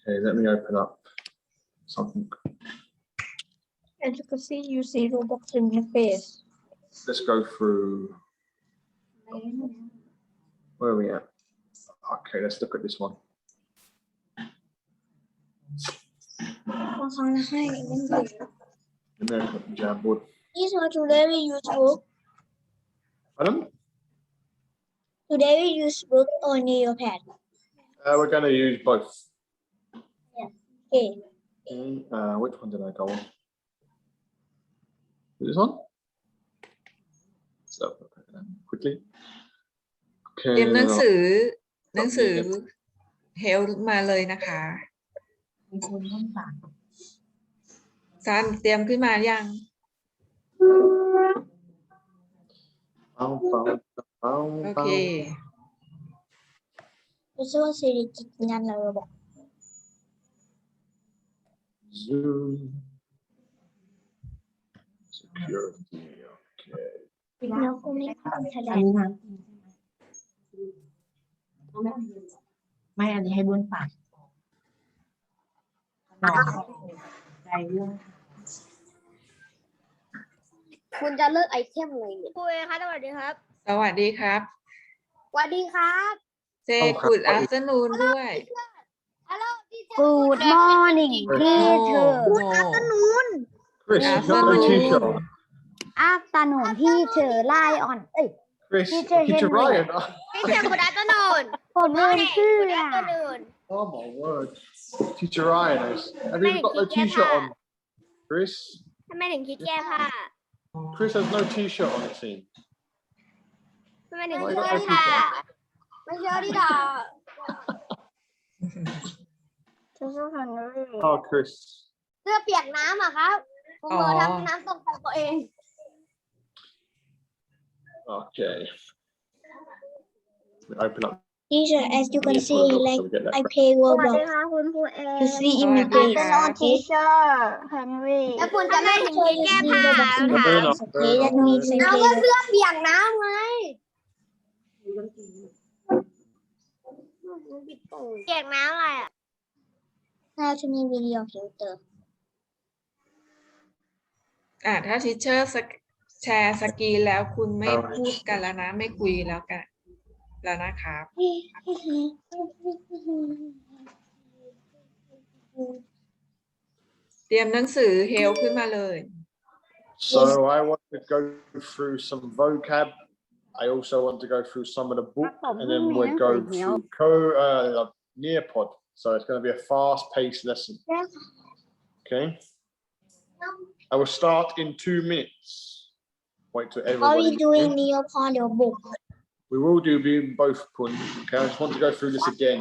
Okay, let me open up something. As you can see, you see Roblox in your face. Let's go through. Where are we at? Okay, let's look at this one. American Jamboard. This one today we use book. Pardon? Today we use book or Neopad. We're going to use both. Okay. Okay, which one did I go on? This one? So quickly. เตรียมหนังสือเฮลมาเลยนะคะซันเตรียมขึ้นมายัง โอเค รู้สึกว่าซีรีส์จิตงานเราบอก Zoom. Security. Okay. เราก็ไม่ทำแถลง ไม่อันนี้ให้บุญฝากใจเรื่อง คุณจะเลิกไอเทมเลยคุยค่ะสวัสดีครับ สวัสดีครับ สวัสดีครับ เซกูดอัฟเตอร์นูนด้วย Good morning teacher Good afternoon Chris, you've got no t-shirt on. afternoon teacher Lion Chris, Teacher Teacher Henry. Ryan. teacher good afternoon Good morning good afternoon Oh my word. Teacher Ryan is. Have you got no t-shirt on? Chris? ทำไมถึงคิดแก้ผ้า Chris has no t-shirt on, it seems. ทำไมถึงคิดแก้ผ้าไม่เชื่อดิด่า Oh, Chris. เสื้อเปียกน้ำอะครับผมเผลอทำน้ำตกใส่ตัวเอง Okay. Open up. Teacher, as you can see, like I play Roblox. You see in my face. Teacher, Henry. แล้วคุณจะไม่ถึงคิดแก้ผ้า Okay, that means I เอาก็ เสื้อเปียกน้ำไง เปียกน้ำอะไรอ่ะน่าจะมีวิดีโอฟิลเตอร์ ถ้าทิเชอร์แชร์สกรีนแล้วคุณไม่พูดกันแล้วนะ ไม่คุยแล้วกันแล้วนะครับ เตรียมหนังสือเฮลขึ้นมาเลย So I want to go through some vocab. I also want to go through some of the book, and then we'll go through Nearpod. So it's going to be a fast-paced lesson. Okay. I will start in 2 minutes. Wait till everybody. Are we doing Neopod or book? We will do both, Pun. Okay, I just want to go through this again.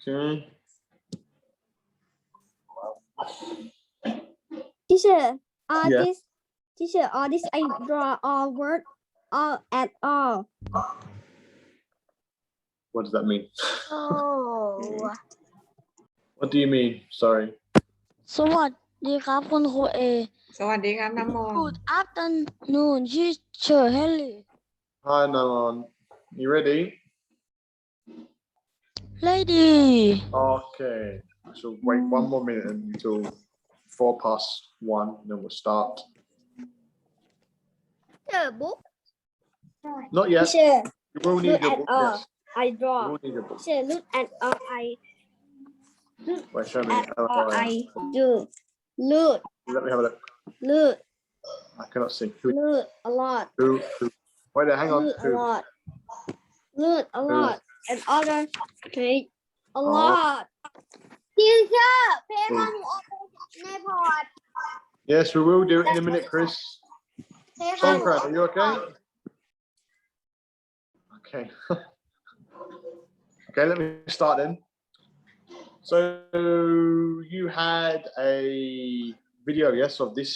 Okay. Teacher, Yeah. this I draw all word all at all. What does that mean? Oh. What do you mean? Sorry. สวัสดีครับคุณครูเอ สวัสดีครับน้ำมนต์ Good afternoon teacher Henry Hi, Naman. You ready? Lady Okay. So wait 1 more minute until 1:04, and then we'll start. book Not yet. Teacher You will need look your at book. all Yes. I You draw will need your book. Teacher look at all Wait, show me. at all I do look Let me have a look. I cannot see. Who? a lot Who? Wait there. Hang on. look a Who? lot look a lot and other take a lot teacher เพลงมันออกในพอร์ต Yes, we will do it in a minute, Chris. เพลง Songcraft, are you okay? Okay. Okay, let me start then. So you had a video, yes, of this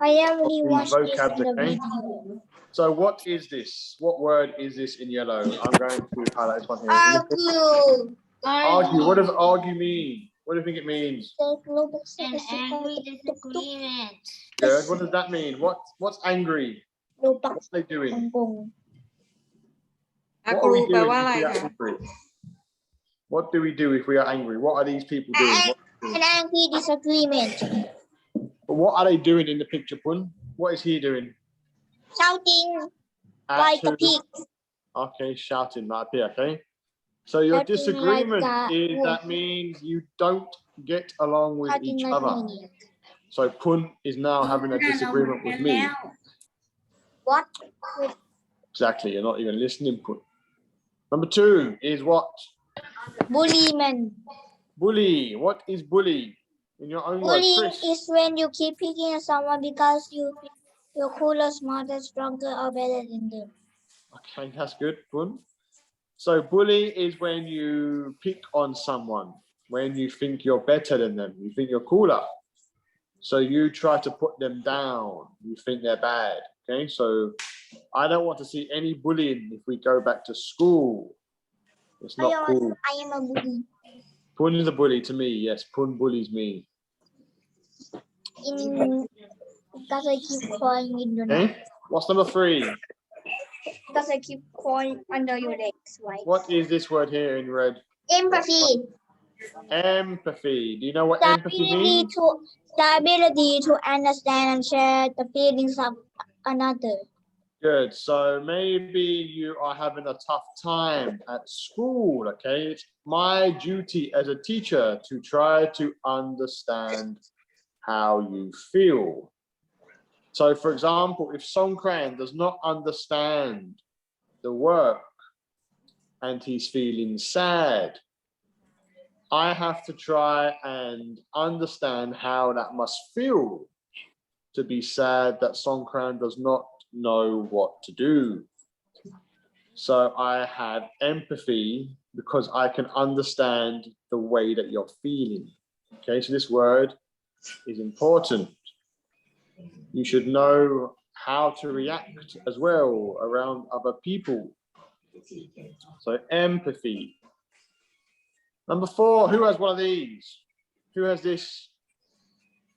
I already of watched these this vocabs, in the okay? video So what is this? What word is this in yellow? I'm going to highlight this one here. Argue. What does argue mean? What do you think it means? an angry disagreement Good. What does that mean? What's angry? What's they doing? What ค are รู we แปล doing ว่า if อะไร we are คะ angry? What do we do if we are angry? What are these people doing? An angry disagreement. But what are they doing in the picture, Pun? What is he doing? Shouting At like a who? pig. Okay, shouting like that, okay? So your Shouting disagreement like a is wolf. that means you don't get along with Shouting each like a other. maniac. So Pun is now having a disagreement with me. What? Exactly, you're not even listening, Pun. Number 2 is what? Bully man. Bully. What is bully? In your own words, Bullying Chris. is when you keep picking on someone because you're cooler, smarter, stronger, or better than them. Okay, that's good, Pun. So bully is when you pick on someone, when you think you're better than them, you think you're cooler. So you try to put them down, you think they're bad. Okay, so I don't want to see any bullying if we go back to school. It's not cool. I am a bully. Pun is a bully to me, yes, Pun bullies me. Because I keep crawling in your Okay, neck. what's number 3? Because I keep crawling under your legs, right? What is this word here in red? Empathy. Empathy. Do you know what The empathy means? ability to understand and share the feelings of another. Good. So maybe you are having a tough time at school, okay? It's my duty as a teacher to try to understand how you feel. So for example, if Songkran does not understand the work and he's feeling sad, I have to try and understand how that must feel to be sad that Songkran does not know what to do. So I have empathy because I can understand the way that you're feeling. Okay, so this word is important. You should know how to react as well around other people. So empathy. Number 4, who has one of these? Who has this?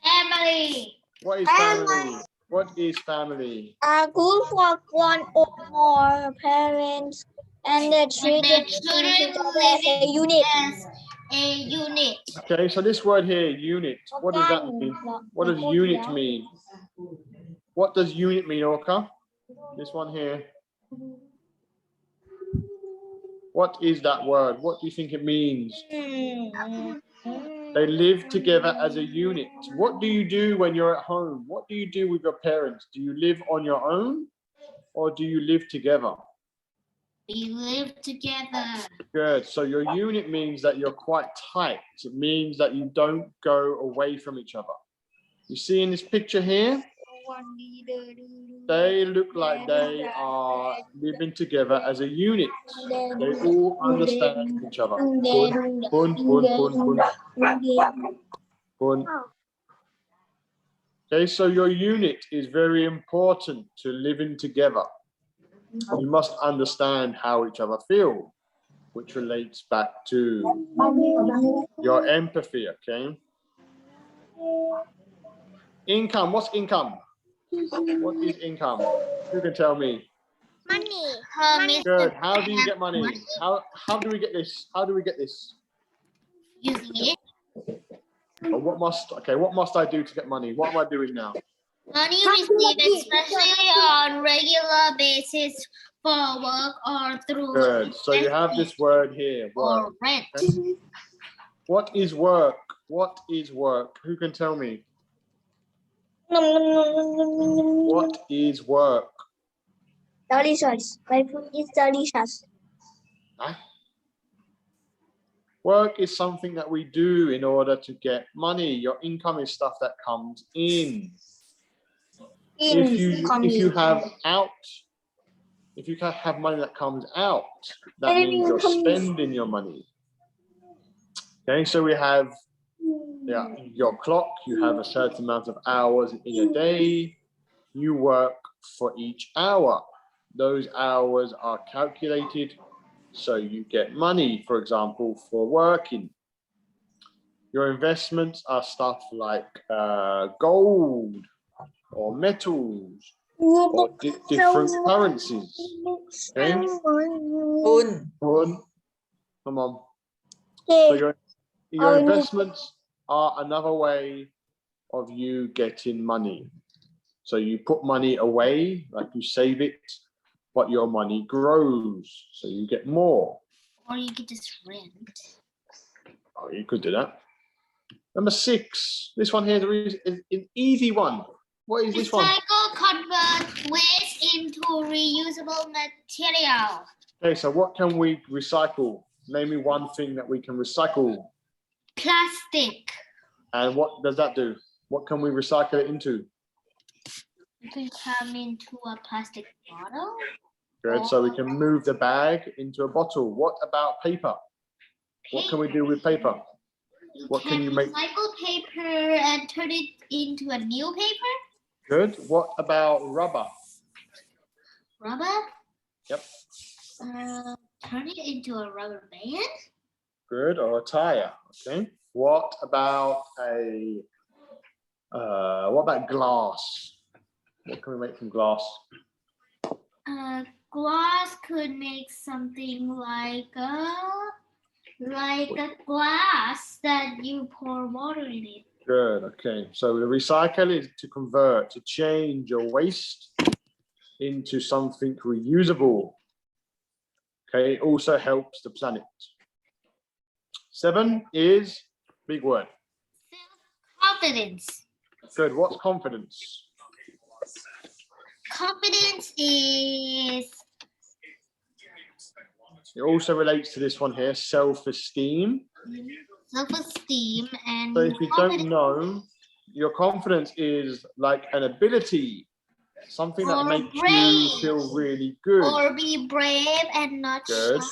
Family. What is family? What is family? A group of one or more parents and their children together as a unit. As a unit. Okay, so this word here, unit, what does that mean? What does unit mean? What does unit mean, Orca? This one here. What is that word? What do you think it means? They live together as a unit. What do you do when you're at home? What do you do with your parents? Do you live on your own or do you live together? We live together. Good. So your unit means that you're quite tight. It means that you don't go away from each other. You see in this picture here, they look like they are living together as a unit. They all understand each other. Pun, pun, pun, pun, pun. Okay, so your unit is very important to living together. You must understand how each other feel, which relates back to your empathy, okay? Income, what's income? What is income? Who can tell me? Money. Good. How do you get money? How do we get this? How do we get this? Using it. What must I do to get money? What am I doing now? Money received especially on regular basis for work or through Good. So you have this word here, work. or rent. Okay. What is work? What is work? Who can tell me? What is work? Delicious. My food is delicious. Huh? Work is something that we do in order to get money. Your income is stuff that comes in. If you have money that comes out, that means you're spending your money. Okay, so we have your clock, you have a certain amount of hours in a day, you work for each hour. Those hours are calculated, so you get money, for example, for working. Your investments are stuff like gold or metals or different currencies. Okay. ทุน One. Come on. Okay. So your investments are another way of you getting money. So you put money away, like you save it, but your money grows, so you get more. Or you could just rent. Oh, you could do that. Number 6. This one here is an easy one. What is this one? Recycle, convert waste into reusable material. Okay, so what can we recycle? Name me one thing that we can recycle. Plastic. And what does that do? What can we recycle it into? You can come into a plastic bottle. Good, so we can move the bag into a bottle. What about paper? What can we do with paper? What can you make? Recycle paper and turn it into a new paper. Good. What about rubber? Rubber? Yep. Turn it into a rubber band. Good. Or a tire. Okay. What about glass? What can we make from glass? Glass could make something like a glass that you pour water in it. Good. Okay. So the recycle is to convert, to change your waste into something reusable. Okay. It also helps the planet. 7 is big word. Confidence. Good. What's confidence? Confidence is. It also relates to this one here, self-esteem. Self-esteem and. So if you don't know, your confidence is like an ability, something that makes you feel really good. Or be brave and not Good. shy.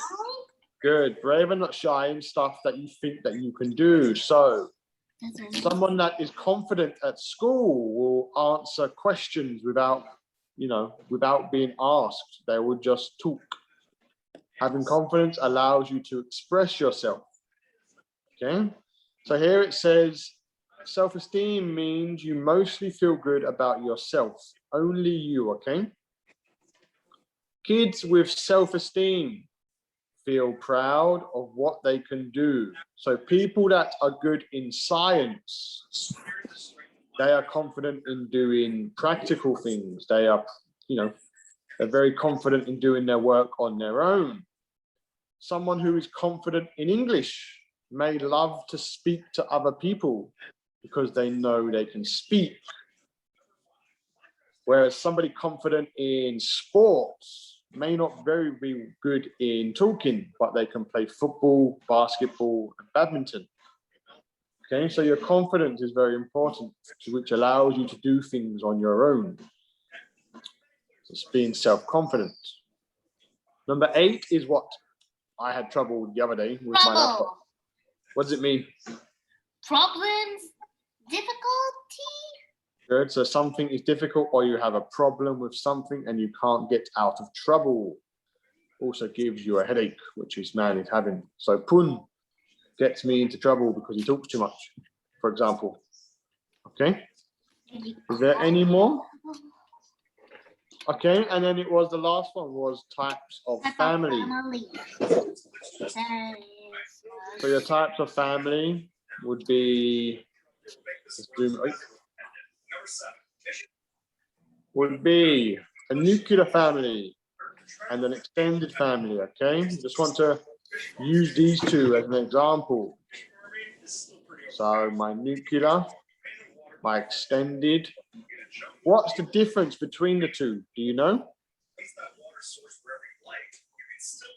Good. Brave and not shy in stuff that you think that you can do. So someone that is confident at school will answer questions without being asked. They will just talk. Having confidence allows you to express yourself. Okay. So here it says, self-esteem means you mostly feel good about yourself. Only you, okay? Kids with self-esteem feel proud of what they can do. So people that are good in science, they are confident in doing practical things. They are, they're very confident in doing their work on their own. Someone who is confident in English may love to speak to other people because they know they can speak. Whereas somebody confident in sports may not be good in talking, but they can play football, basketball, and badminton. Okay, so your confidence is very important, which allows you to do things on your own. It's being self-confident. Number 8 is what I had trouble the other day with my laptop. What does it mean? Problems, difficulty. Good. So something is difficult, or you have a problem with something and you can't get out of trouble. Also gives you a headache, which this man is having. So Pun gets me into trouble because he talks too much, for example. Okay. Is there any more? Okay, and then it was the last one was types of family. So your types of family would be a nuclear family and an extended family. Okay, just want to use these two as an example. So my nuclear, my extended. What's the difference between the two? Do you know?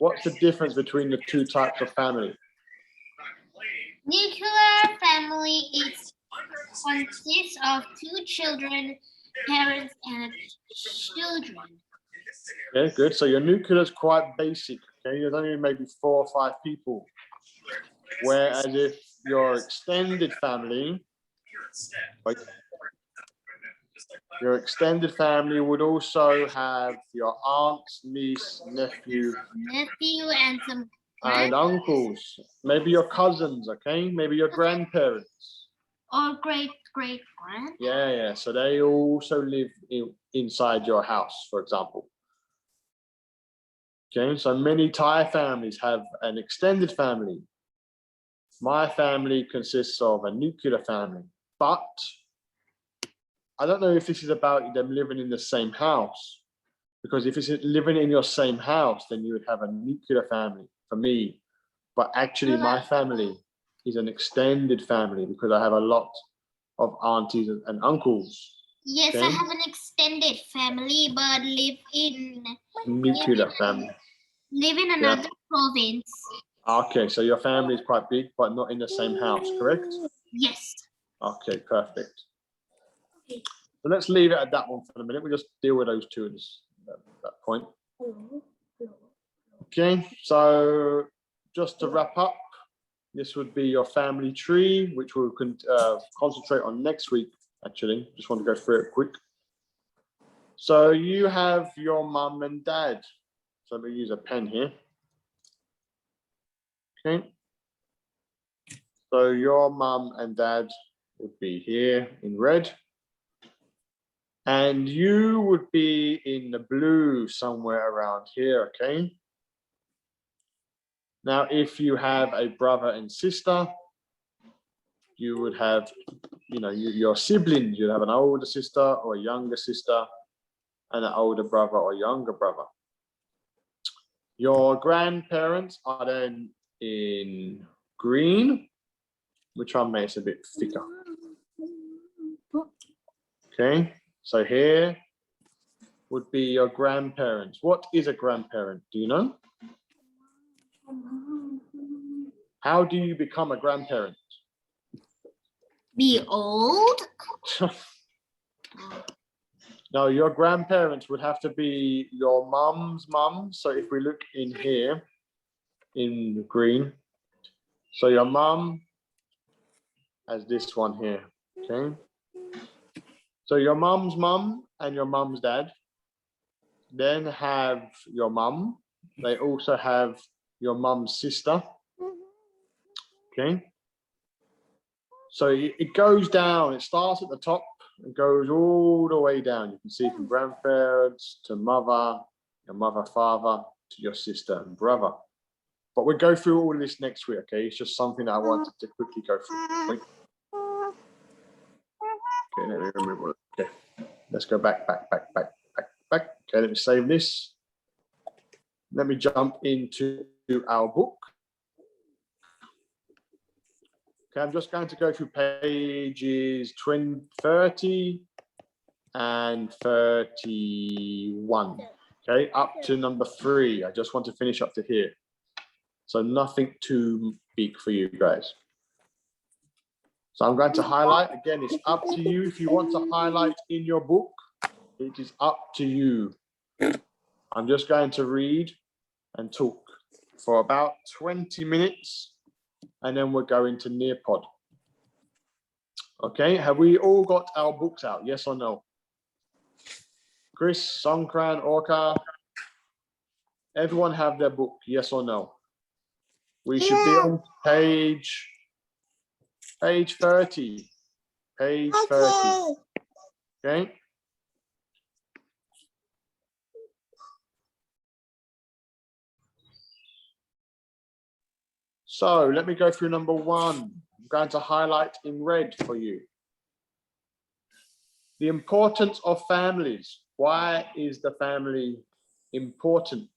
What's the difference between the two types of family? Nuclear family consists of 2 children, parents, and children. Okay, good. So your nuclear is quite basic. Okay, there's only maybe 4 or 5 people. Whereas if your extended family, your extended family would also have your aunts, niece, nephew, and some and uncles. Maybe your cousins. Okay, maybe your grandparents. or great-great-grand. Yeah. So they also live inside your house, for example. Okay, so many Thai families have an extended family. My family consists of a nuclear family, but I don't know if this is about them living in the same house, because if it's living in your same house, then you would have a nuclear family for me. But actually, my family is an extended family because I have a lot of aunties and uncles. Yes, Okay? I have an extended family, but live in Nuclear family. live in another province. Okay, so your family is quite big, but not in the same house, correct? Yes. Okay, perfect. So let's leave it at that one for a minute. We'll just deal with those two at that point. Okay, so just to wrap up, this would be your family tree, which we'll concentrate on next week, actually. Just want to go through it quick. So you have your mum and dad. So let me use a pen here. Okay. So your mum and dad would be here in red. And you would be in the blue somewhere around here, okay? Now, if you have a brother and sister, you would have, your siblings. You'd have an older sister or a younger sister and an older brother or younger brother. Your grandparents are then in green, which one makes a bit thicker. Okay, so here would be your grandparents. What is a grandparent? Do you know? How do you become a grandparent? Be old. No, your grandparents would have to be your mum's mum. So if we look in here, in green, so your mum has this one here, okay? So your mum's mum and your mum's dad then have your mum. They also have your mum's sister, okay? So it goes down, it starts at the top and goes all the way down. You can see from grandparents to mother, your mother, father, to your sister and brother. But we'll go through all of this next week, okay? It's just something that I wanted to quickly go through. Okay, let me remember. Okay, let's go back. Okay, let me save this. Let me jump into our book. Okay, I'm just going to go through pages 30 and 31. Okay, up to number 3. I just want to finish up to here. So nothing too big for you guys. So I'm going to highlight. Again, it's up to you. If you want to highlight in your book, it is up to you. I'm just going to read and talk for about 20 minutes. And then we're going to Nearpod. Okay, have we all got our books out? Yes or no? Chris, Songkran, Orca, everyone have their book? Yes or no? We should be on page 30. Page 30. Okay. So let me go through number 1. I'm going to highlight in red for you. The importance of families. Why is the family important?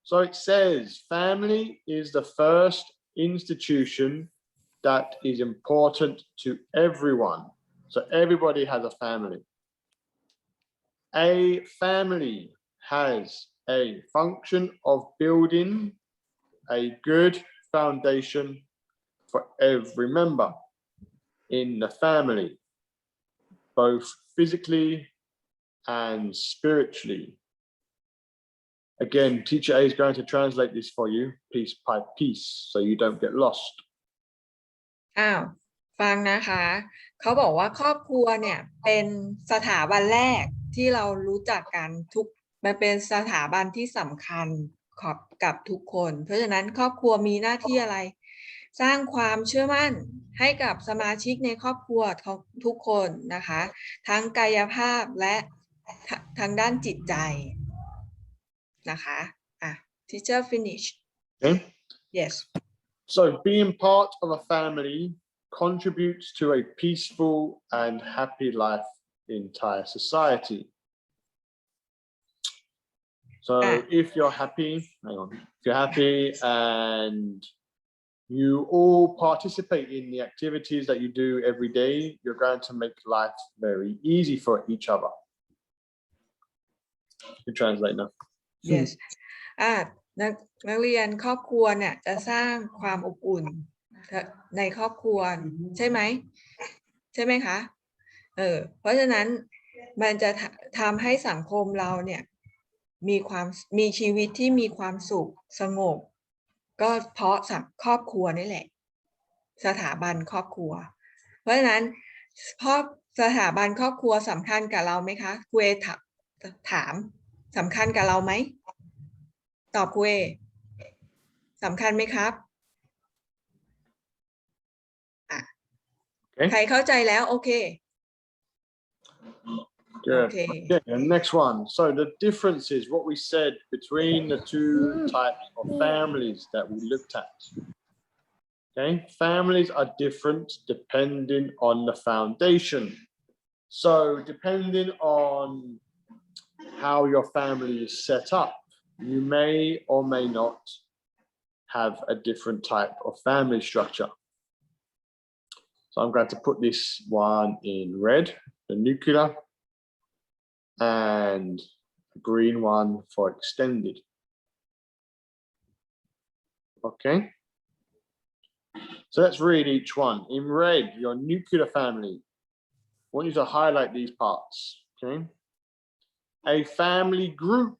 So it says family is the first institution that is important to everyone. So everybody has a family. A family has a function of building a good foundation for every member in the family, both physically and spiritually. Again, teacher A is going to translate this for you, piece by piece, so you don't get lost. ฟังนะคะเขาบอกว่าครอบครัวเนี่ยเป็นสถาบันแรกที่เรารู้จักกันมันเป็นสถาบันที่สำคัญกับทุกคนเพราะฉะนั้นครอบครัวมีหน้าที่อะไร สร้างความเชื่อมั่นให้กับสมาชิกในครอบครัวทุกคนนะคะทั้งกายภาพและทางด้านจิตใจนะคะteacher finish Okay. yes So being part of a family contributes to a peaceful and happy life in Thai society. So if you're happy, if you're happy and you all participate in the activities that you do every day, you're going to make life very easy for each other. You translate now. yes นักเรียนครอบครัวเนี่ยจะสร้างความอบอุ่นในครอบครัวใช่ไหมคะเพราะฉะนั้นมันจะทำให้สังคมเราเนี่ยมีชีวิตที่มีความสุขสงบก็เพราะครอบครัวนี่แหละสถาบันครอบครัวเพราะฉะนั้นสถาบันครอบครัวสำคัญกับเราไหมคะครูเอถามสำคัญกับเราไหมตอบครูเอสำคัญไหมครับใครเข้าใจแล้วโอเค Good. Okay. Okay, and next one. So the differences, what we said between the two types of families that we looked at. Okay, families are different depending on the foundation. So depending on how your family is set up, you may or may not have a different type of family structure. So I'm going to put this one in red, the nuclear, and a green one for extended. Okay. So let's read each one. In red, your nuclear family. I want you to highlight these parts. Okay. A family group.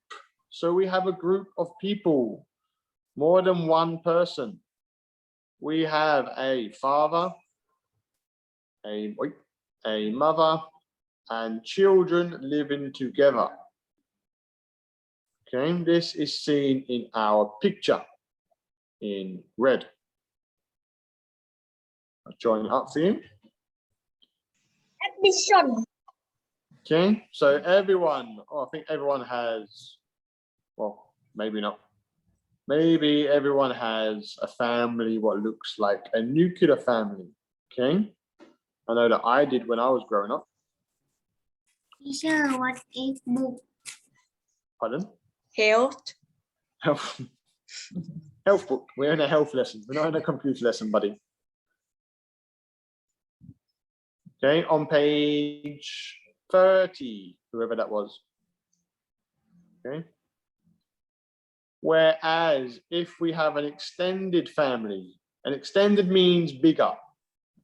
So we have a group of people, more than one person. We have a father, a mother, and children living together. Okay, this is seen in our picture in red. I'll join it up for you. Addition. Okay, so everyone, I think everyone has, well, maybe not. Maybe everyone has a family what looks like a nuclear family. Okay, I know that I did when I was growing up. Teacher, what is book? Pardon? health Health book. We're in a health lesson. We're not in a computer lesson, buddy. Okay, on page 30, whoever that was. Okay. Whereas if we have an extended family, an extended means bigger.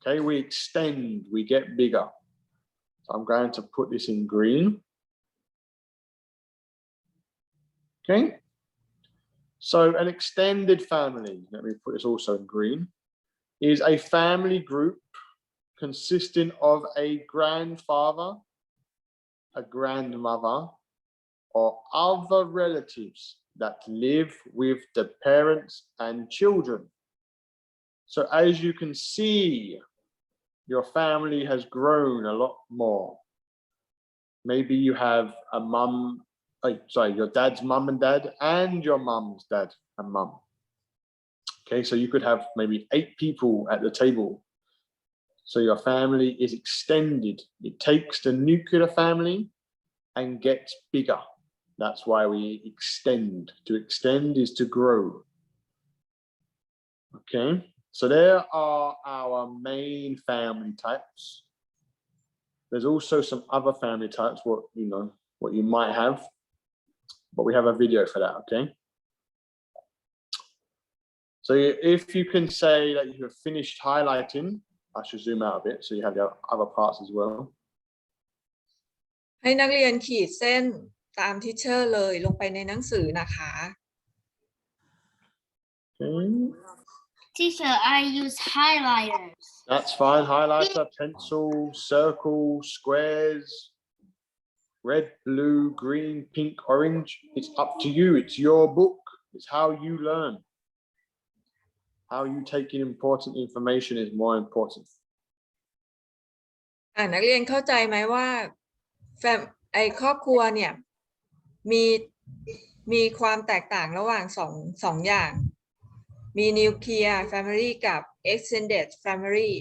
Okay, we extend, we get bigger. So I'm going to put this in green. Okay. So an extended family, let me put this also in green, is a family group consisting of a grandfather, a grandmother, or other relatives that live with the parents and children. So as you can see, your family has grown a lot more. Maybe you have a mum, your dad's mum and dad and your mum's dad and mum. Okay, so you could have maybe 8 people at the table. So your family is extended. It takes the nuclear family and gets bigger. That's why we extend. To extend is to grow. Okay, so there are our main family types. There's also some other family types, what you might have, but we have a video for that, okay? So if you can say that you have finished highlighting, I should zoom out a bit so you have the other parts as well. ให้นักเรียนขีดเส้นตามทิเชอร์เลยลงไปในหนังสือนะคะ Okay. Teacher, I use highlighters. That's fine. Highlighter, pencil, circle, squares, red, blue, green, pink, orange. It's up to you. It's your book. It's how you learn. how you taking important information is more important. นักเรียนเข้าใจไหมว่าครอบครัวเนี่ยมีความแตกต่างระหว่างสองอย่างมี nuclear family กับ extended family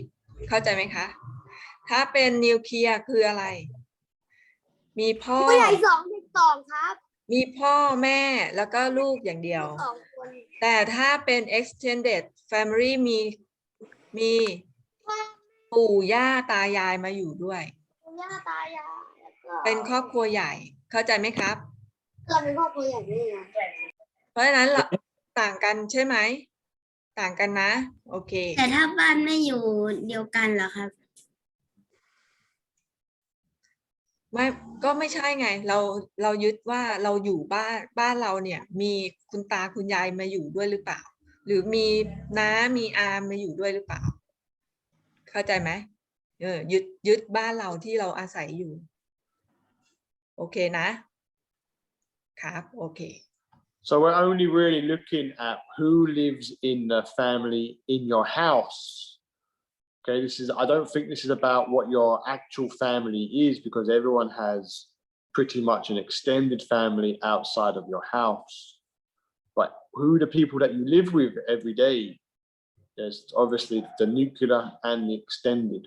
เข้าใจไหมคะถ้าเป็น nuclear คืออะไรมีพ่อผู้ใหญ่2 เด็ก 2ครับมีพ่อแม่แล้วก็ลูกอย่างเดียวแต่ถ้าเป็น extended family มีปู่ย่าตายายมาอยู่ด้วยปู่ย่าตายายเป็นครอบครัวใหญ่เข้าใจไหมครับเราเป็นครอบครัวใหญ่ด้วยเพราะฉะนั้นเราต่างกันใช่ไหมต่างกันนะโอเคแต่ถ้าบ้านไม่อยู่เดียวกันเหรอครับก็ไม่ใช่ไงเรายึดว่าเราอยู่บ้านเราเนี่ยมีคุณตาคุณยายมาอยู่ด้วยหรือเปล่าหรือมีน้ามีอามาอยู่ด้วยหรือเปล่าเข้าใจไหมยึดบ้านเราที่เราอาศัยอยู่โอเคนะครับโอเค So we're only really looking at who lives in the family in your house. Okay, I don't think this is about what your actual family is, because everyone has pretty much an extended family outside of your house. But who are the people that you live with every day? There's obviously the nuclear and the extended.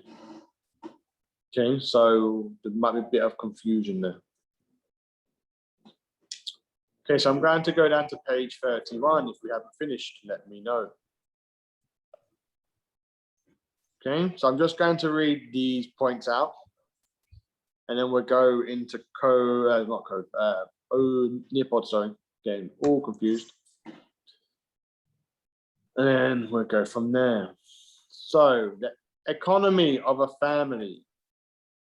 Okay, so there might be a bit of confusion there. Okay, so I'm going to go down to page 31. If we haven't finished, let me know. Okay, so I'm just going to read these points out, and then we'll go into nearpod, sorry, getting all confused. And then we'll go from there. So the economy of a family.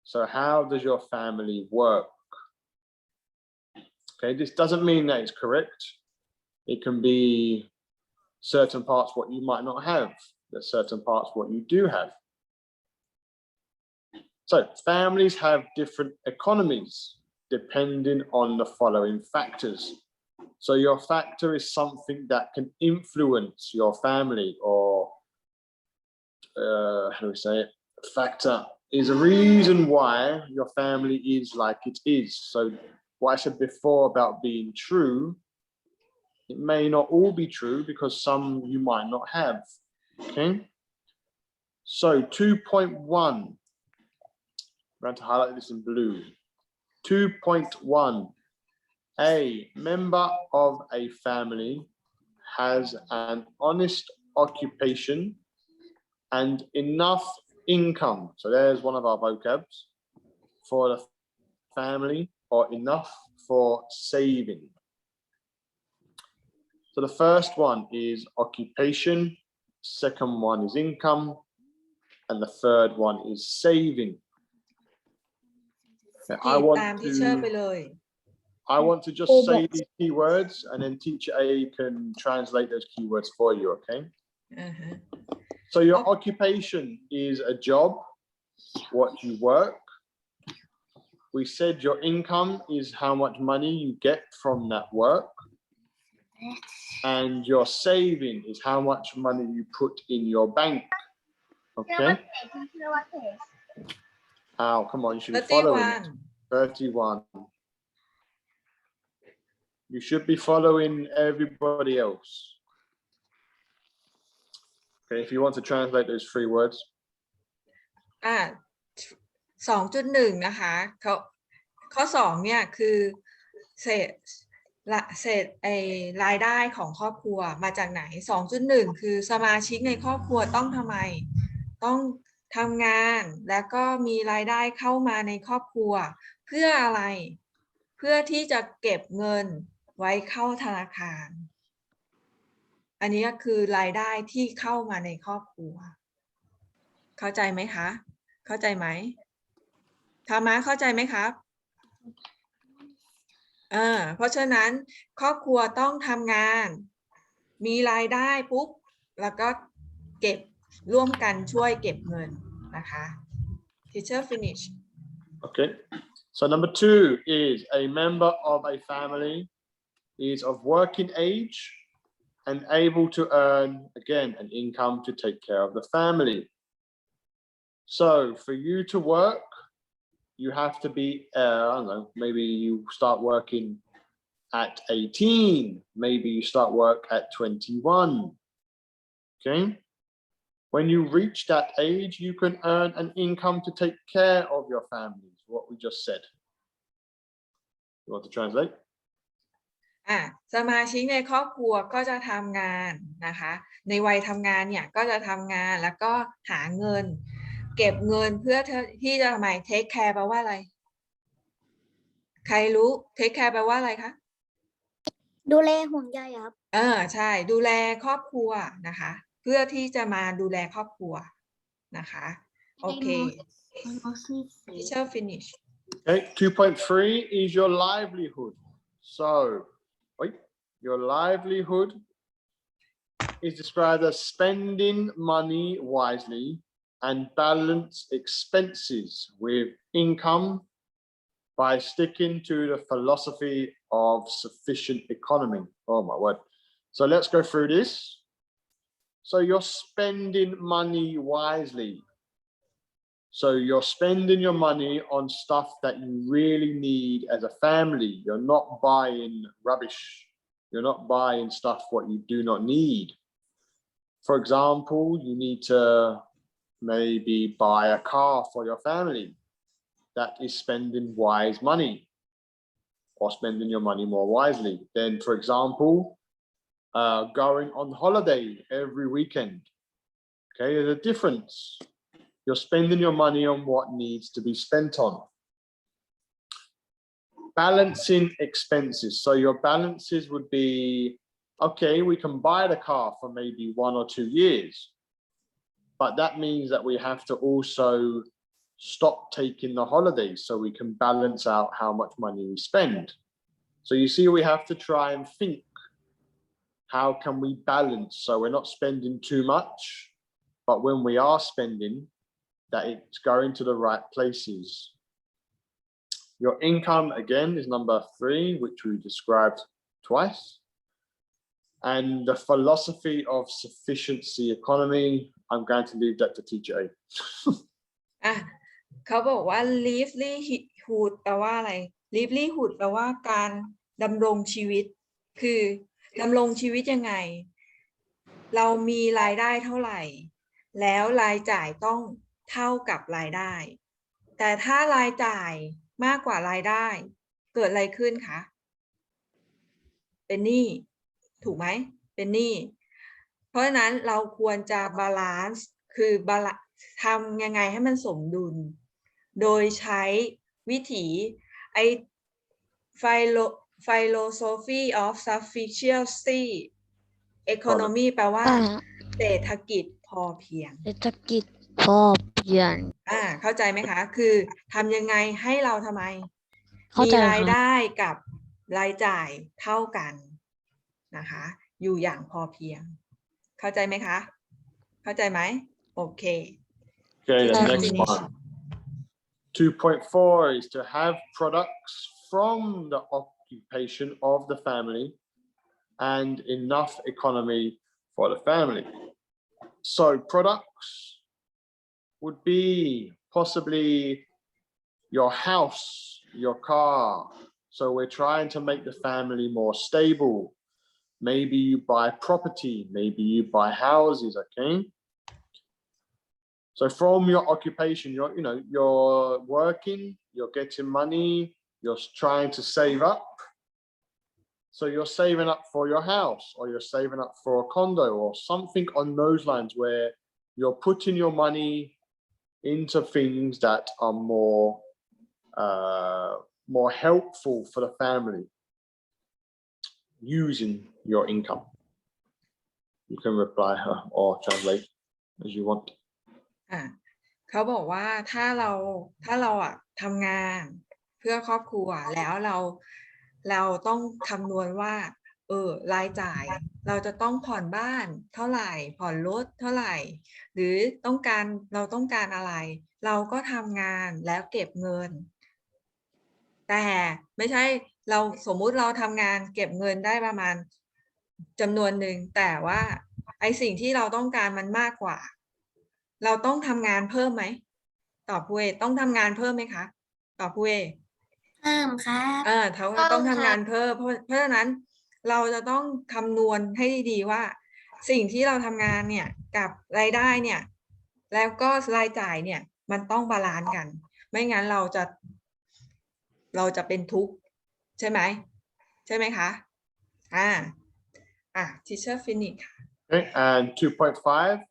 So how does your family work? Okay, this doesn't mean that it's correct. It can be certain parts what you might not have. There's certain parts what you do have. So families have different economies depending on the following factors. So your factor is something that can influence your family, or how do we say it? Factor is a reason why your family is like it is. So what I said before about being true, it may not all be true because some you might not have. Okay. So 2.1, I'm going to highlight this in blue. 2.1, a member of a family has an honest occupation and enough income. So there's one of our vocabs for the family, or enough for saving. So the first one is occupation, second one is income, and the third one is saving. I want to just say these keywords, and then teacher A can translate those keywords for you, okay? So your occupation is a job, what you work. We said your income is how much money you get from that work. And your saving is how much money you put in your bank. Okay? Oh, come on, you should be following it. 31. You should be following everybody else. Okay, if you want to translate those 3 words. 2.1 นะคะข้อ2เนี่ยคือเศษรายได้ของครอบครัวมาจากไหน 2.1 คือสมาชิกในครอบครัวต้องทำไมต้องทำงานแล้วก็มีรายได้เข้ามาในครอบครัวเพื่ออะไรเพื่อที่จะเก็บเงินไว้เข้าธนาคารอันนี้ก็คือรายได้ที่เข้ามาในครอบครัวเข้าใจไหมคะเข้าใจไหมธรรมะเข้าใจไหมครับเพราะฉะนั้นครอบครัวต้องทำงานมีรายได้ปุ๊บแล้วก็เก็บร่วมกันช่วยเก็บเงินนะคะ Teacher finish. Okay, so number 2 is a member of a family is of working age and able to earn, again, an income to take care of the family. So for you to work, you have to be, I don't know, maybe you start working at 18, maybe you start work at 21, okay? When you reach that age, you can earn an income to take care of your families, what we just said. You want to translate? สมาชิกในครอบครัวก็จะทำงานนะคะในวัยทำงานเนี่ยก็จะทำงานแล้วก็หาเงินเก็บเงินเพื่อที่จะทำไม take care แปลว่าอะไรใครรู้ take care แปลว่าอะไรคะดูแลห่วงใยครับใช่ดูแลครอบครัวนะคะเพื่อที่จะมาดูแลครอบครัวนะคะโอเค Teacher finish Okay, 2.3 is your livelihood. So, your livelihood is described as spending money wisely and balance expenses with income by sticking to the philosophy of sufficient economy. Oh my word. So let's go through this. So you're spending money wisely. So you're spending your money on stuff that you really need as a family. You're not buying rubbish. You're not buying stuff what you do not need. For example, you need to maybe buy a car for your family. That is spending wise money or spending your money more wisely. Then, for example, going on holiday every weekend. Okay, there's a difference. You're spending your money on what needs to be spent on. Balancing expenses. So your balances would be, okay, we can buy the car for maybe 1 or 2 years, but that means that we have to also stop taking the holidays so we can balance out how much money we spend. So you see, we have to try and think, how can we balance so we're not spending too much, but when we are spending, that it's going to the right places. Your income, again, is number 3, which we described twice. And the philosophy of sufficiency economy, I'm going to leave that to teacher A. เขาบอกว่า livelihood แปลว่าอะไร livelihood แปลว่าการดำรงชีวิตคือดำรงชีวิตยังไงเรามีรายได้เท่าไหร่แล้วรายจ่ายต้องเท่ากับรายได้แต่ถ้ารายจ่ายมากกว่ารายได้เกิดอะไรขึ้นคะเป็นหนี้ถูกไหมเป็นหนี้เพราะฉะนั้นเราควรจะบาลานซ์คือทำยังไงให้มันสมดุลโดยใช้วิถีphilosophy of sufficiency economy แปลว่าเศรษฐกิจพอเพียงเศรษฐกิจพอเพียงเข้าใจไหมคะคือทำยังไงให้เราทำไมมีรายได้กับรายจ่ายเท่ากันนะคะอยู่อย่างพอเพียงเข้าใจไหมคะเข้าใจไหมโอเค Okay, the next one. 2.4 is to have products from the occupation of the family and enough economy for the family. So products would be possibly your house, your car. So we're trying to make the family more stable. Maybe you buy property, maybe you buy houses, okay? So from your occupation, you're working, you're getting money, you're trying to save up. So you're saving up for your house, or you're saving up for a condo, or something on those lines where you're putting your money into things that are more helpful for the family using your income. You can reply or translate as you want. เขาบอกว่าถ้าเราทำงานเพื่อครอบครัวแล้วเราต้องคำนวณว่ารายจ่ายเราจะต้องผ่อนบ้านเท่าไหร่ผ่อนรถเท่าไหร่หรือเราต้องการอะไรเราก็ทำงานแล้วเก็บเงินแต่ไม่ใช่เราสมมุติเราทำงานเก็บเงินได้ประมาณ จำนวนหนึ่งแต่ว่าไอสิ่งที่เราต้องการมันมากกว่า เราต้องทำงานเพิ่มไหมตอบผู้เอต้องทำงานเพิ่มไหมคะตอบผู้เอ เพิ่มครับ เราต้องทำงานเพิ่มเพราะฉะนั้นเราจะต้องคำนวณให้ดีๆว่า สิ่งที่เราทำงานเนี่ยกับรายได้เนี่ยแล้วก็รายจ่ายเนี่ยมันต้องบาลานซ์กัน ไม่งั้นเราจะเป็นทุกข์ใช่ไหมคะteacher finish Okay, and 2.5,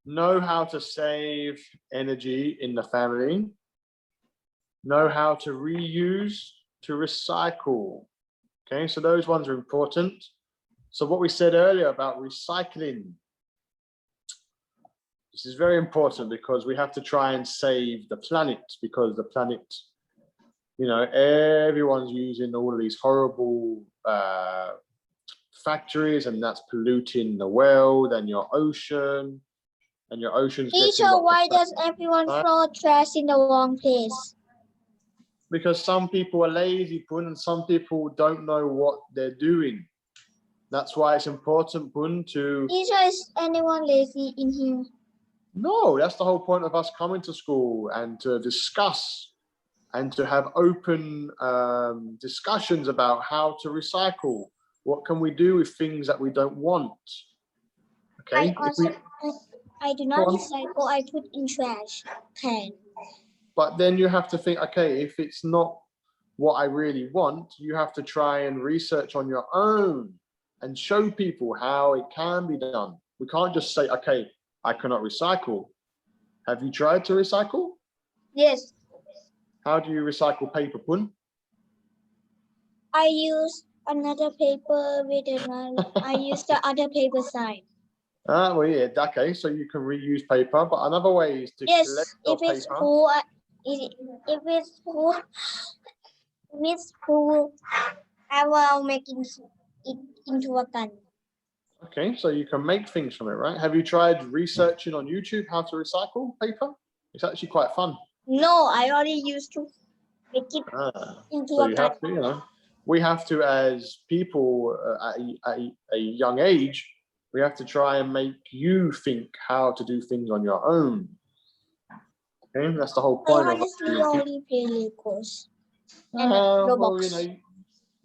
know how to save energy in the family. Know how to reuse, to recycle. Okay, so those ones are important. So what we said earlier about recycling, this is very important because we have to try and save the planet, because the planet, you know, everyone's using all of these horrible factories, and that's polluting the world and your ocean, and your ocean's Teacher, why does everyone throw trash in the wrong place? Because some people are lazy, Pun, and some people don't know what they're doing. That's why it's important, Pun, to... Teacher, is anyone lazy in here? No, that's the whole point of us coming to school and to discuss and to have open discussions about how to recycle. What can we do with things that we don't want? Okay. I do not recycle, I put in trash can. But then you have to think, okay, if it's not what I really want, you have to try and research on your own and show people how it can be done. We can't just say, okay, I cannot recycle. Have you tried to recycle? Yes. How do you recycle paper, Pun? I use another paper with another. I use the other paper side. Well, yeah, okay, so you can reuse paper, but another way is to collect your if it's paper. full, if it's full, I will make it into a gun. Okay, so you can make things from it, right? Have you tried researching on YouTube how to recycle paper? It's actually quite fun. No, I already used to make it into So a you gun. have to, you know, we have to, as people at a young age, we have to try and make you think how to do things on your own. Okay, that's the whole point. I honestly only play Legos. Well, you know,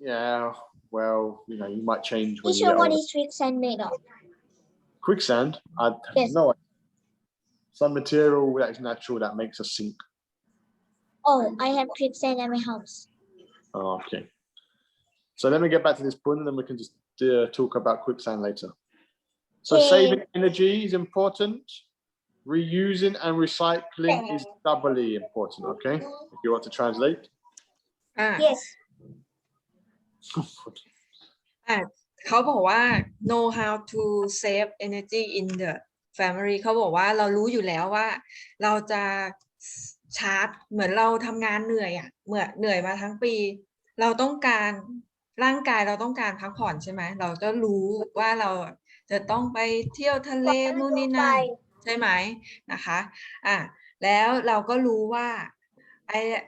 yeah, well, you know, you might change when you get what older. is quicksand made of? Quicksand? I have no idea. Some material that is natural that makes us sink. Oh, I have quicksand at my house. Oh, okay. So let me get back to this point, and then we can just talk about quicksand later. So saving energy is important. Reusing and recycling is doubly important. Okay, if you want to translate. Yes. เขาบอกว่า know how to save energy in the family เขาบอกว่าเรารู้อยู่แล้วว่าเราจะชาร์จเหมือนเราทำงานเหนื่อยเหนื่อยมาทั้งปีเราต้องการร่างกายเราต้องการพักผ่อนใช่ไหมเราจะรู้ว่าเราจะต้องไปเที่ยวทะเลนู่นนี่นั่นใช่ไหมนะคะแล้วเราก็รู้ว่า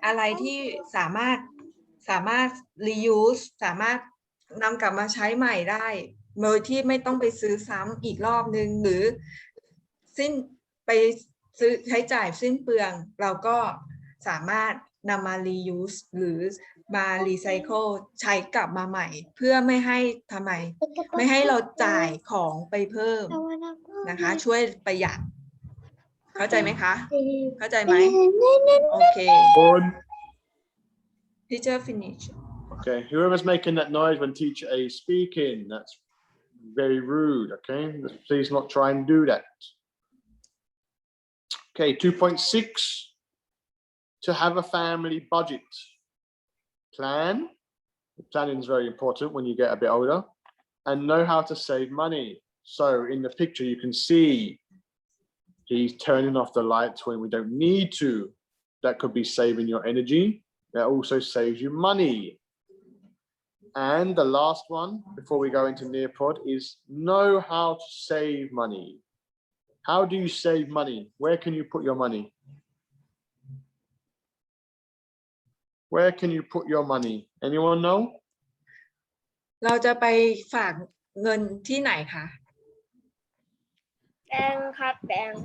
อะไรที่สามารถ reuse สามารถนำกลับมาใช้ใหม่ได้โดยที่ไม่ต้องไปซื้อซ้ำอีกรอบนึงหรือไปซื้อใช้จ่ายสิ้นเปลืองเราก็สามารถนำมา reuse หรือมา recycle ใช้กลับมาใหม่เพื่อไม่ให้เราจ่ายของไปเพิ่มนะคะช่วยประหยัดเข้าใจไหมคะเข้าใจไหมโอเค Teacher finish. Okay, whoever's making that noise when teacher A is speaking, that's very rude. Okay, please not try and do that. Okay, 2.6, to have a family budget. Plan. Planning is very important when you get a bit older, and know how to save money. So in the picture, you can see he's turning off the lights when we don't need to. That could be saving your energy. That also saves you money. And the last one, before we go into Nearpod, is know how to save money. How do you save money? Where can you put your money? Where can you put your money? Anyone know? เราจะไปฝาก เงินที่ไหนคะ แบงค์ครับแบงค์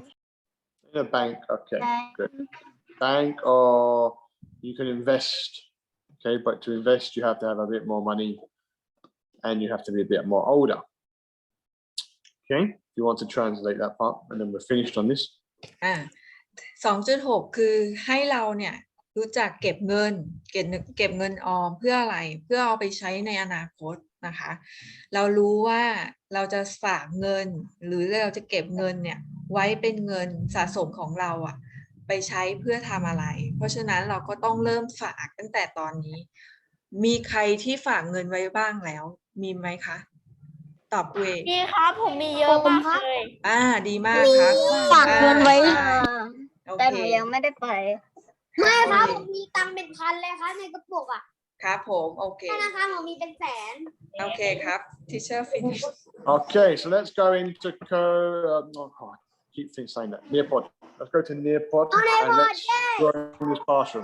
In a bank. Okay, good. Bank, or you can invest. Okay, but to invest, you have to have a bit more money, and you have to be a bit more older. Okay, if you want to translate that part, and then we're finished on this. 2.6 คือให้เราเนี่ยรู้จักเก็บเงินเก็บเงินออมเพื่ออะไรเพื่อเอาไปใช้ในอนาคตนะคะเรารู้ว่าเราจะฝากเงินหรือเราจะเก็บเงินเนี่ยไว้เป็นเงินสะสมของเราอะไปใช้เพื่อทำอะไรเพราะฉะนั้นเราก็ต้องเริ่มฝากตั้งแต่ตอนนี้มีใครที่ฝากเงินไว้บ้างแล้วมีไหมคะตอบเว มีครับผมมีเยอะมากเลย ดีมากครับ ฝากเงินไว้ โอ แต่ เค หนูยังไม่ได้ไป ไม่ครับผมมีตังค์เป็นพันเลยครับในกระปุกอ่ะ ครับผมโอเค ธนาคารผมมีเป็นแสน โอเคครับ teacher finish Okay, so let's go into keep saying that Nearpod. Let's go to Nearpod and let's join this partial.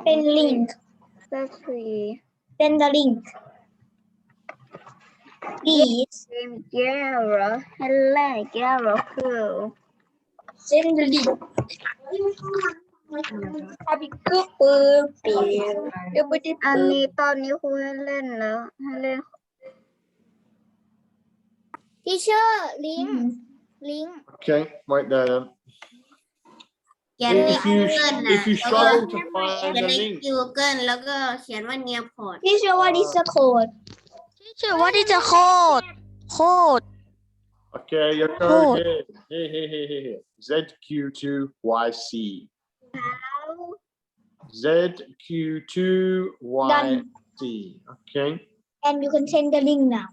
เป็นลิงก์เป็นลิงก์ Please Gera Hello Gera Cool Send the link อันนี้ตอนนี้ครูให้เล่นแล้วให้เล่น ทีเชอร์ลิงก์ Okay, right there then. เขียนใน If you struggle to find the link, Google แล้วก็เขียนว่า Nearport Teacher what is the code Teacher what is the code okay, your code here. ZQ2YC. ZQ2YC. Okay. and you can send the link now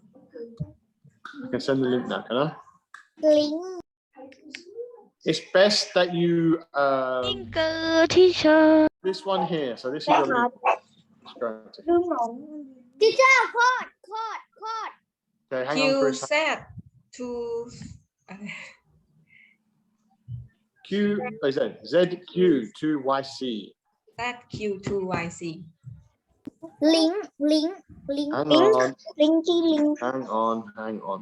I can send the link now, can I? ลิงก์ It's best that you teacher this one here. So this is your link. Let's go into- ลืมหลง ทีเชอร์โคตร Okay, hang Q on, Chris. Z to Q. I said ZQ2YC. Z Q to Y C ลิงก์ Hang on. ลิงก์ที่ลิงก์ Hang on.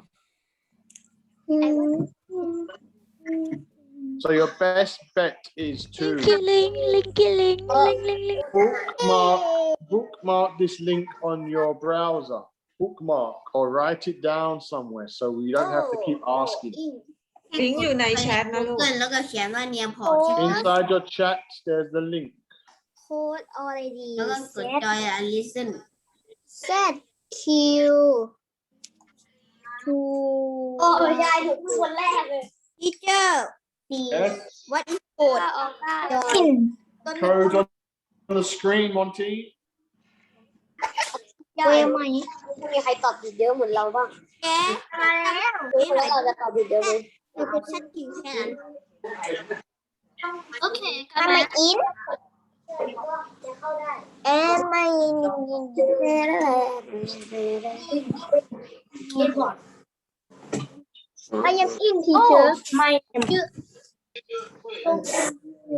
So your best bet is to bookmark this link on your browser. Bookmark or write it down somewhere so we don't have to keep asking. ลิงก์อยู่ในแชทนะลูก แล้วก็เขียนว่า Nearport ใช่ไหม Inside your chat, there's the link. โค้ดอะไรดีแล้วก็กดจอยlisten ZQ โอ้ยายถูกคนแรกเลย Teacher Yes. What is code Code on the screen, Monty. เวไหม มีใครตอบผิดเยอะเหมือนเราบ้างแกมาแล้วเราจะตอบผิดเยอะไหมเราเป็นชัดคิวแค่นั้นโอเค Am I in Am I in I am in teacher my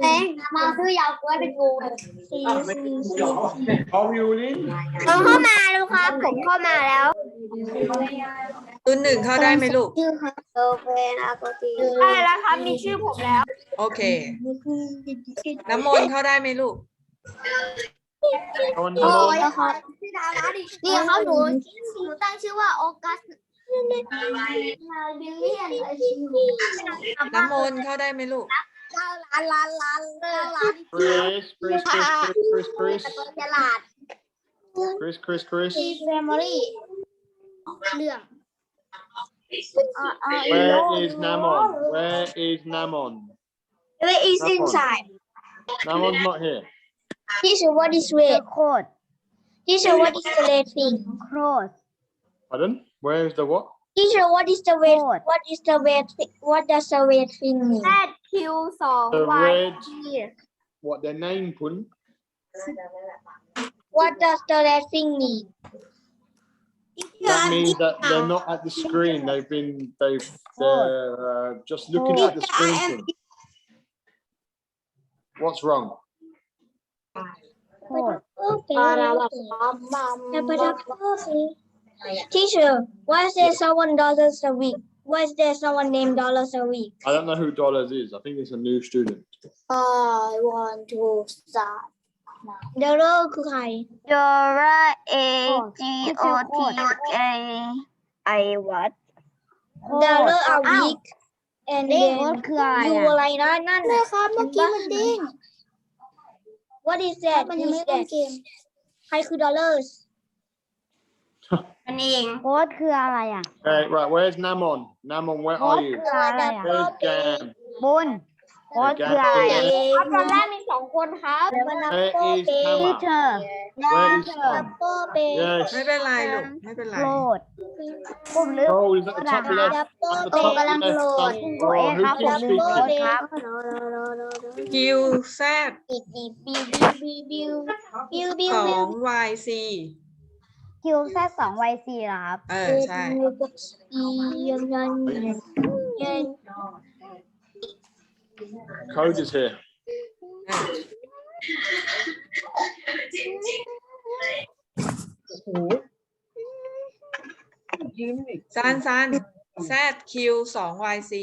แม่มาซื้อยาวกล้วยเป็นงู Are you all in? เราเข้ามาแล้วครับผมเข้ามาแล้ว รุ่นหนึ่งเข้าได้ไหมลูก ชื่อครับโซเฟนอาโกตีได้แล้วครับมีชื่อผมแล้ว โอเค น้ำมนต์เข้าได้ไหมลูก On โอ้ the ยครับชื่อดาราดินี่เขาหนูตั้งชื่อว่าออกัสบิลเลียน น้ำมนต์เข้าได้ไหมลูก ล้าน Chris. ตลาด Chris. ทีแฟมิลี่เรื่อง Where is Namon? Where is Namon? Where is inside Namon's not here. Teacher what is red code Teacher what is the red thing code Pardon? Where is the what? Teacher what is the red what is the red what does the red thing mean The red. What their name, Pun? What does the red thing mean That means that they're not at the screen. They're just looking at the screen. What's wrong? Teacher, why is there someone dollars a week? Why is there someone named dollars a week? I don't know who Dollars is. I think it's a new student. I want to start. Dollar คือใคร Dora A G O T A I what Dollar a week and เด้ง then โค้ดคืออะไร you อ่ะ อะไรนะนั่นเลยครับเมื่อกี้มันเด้ง What is that มันยังไม่เล่นเกมใครคือ dollars มันเอง โค้ดคืออะไรอ่ะ Hey, right, where's Namon? Namon, where โค้ด are you? คืออะไรอ่ะ Where's Gam? บุญโค้ดคืออะไรอ่ะ ตอนแรกมี2คนครับ Where is ที่ Tama? เธอ Where is ดับ Tom? เบิลเบ Yes. ไม่เป็นไรลูกไม่เป็นไร โหลดผมลืม Oh, is at the top left. ดับเบิล At the เบ top กำลัง left. โหลด Some- ตัวเอง Oh, ครับ who ผม keeps ลืมโค้ด speaking? ครับ คิวแซด บิว 2 YC คิวแค่2 YC เหรอครับ ใช่ Code is here. ซันแซดคิว2 YC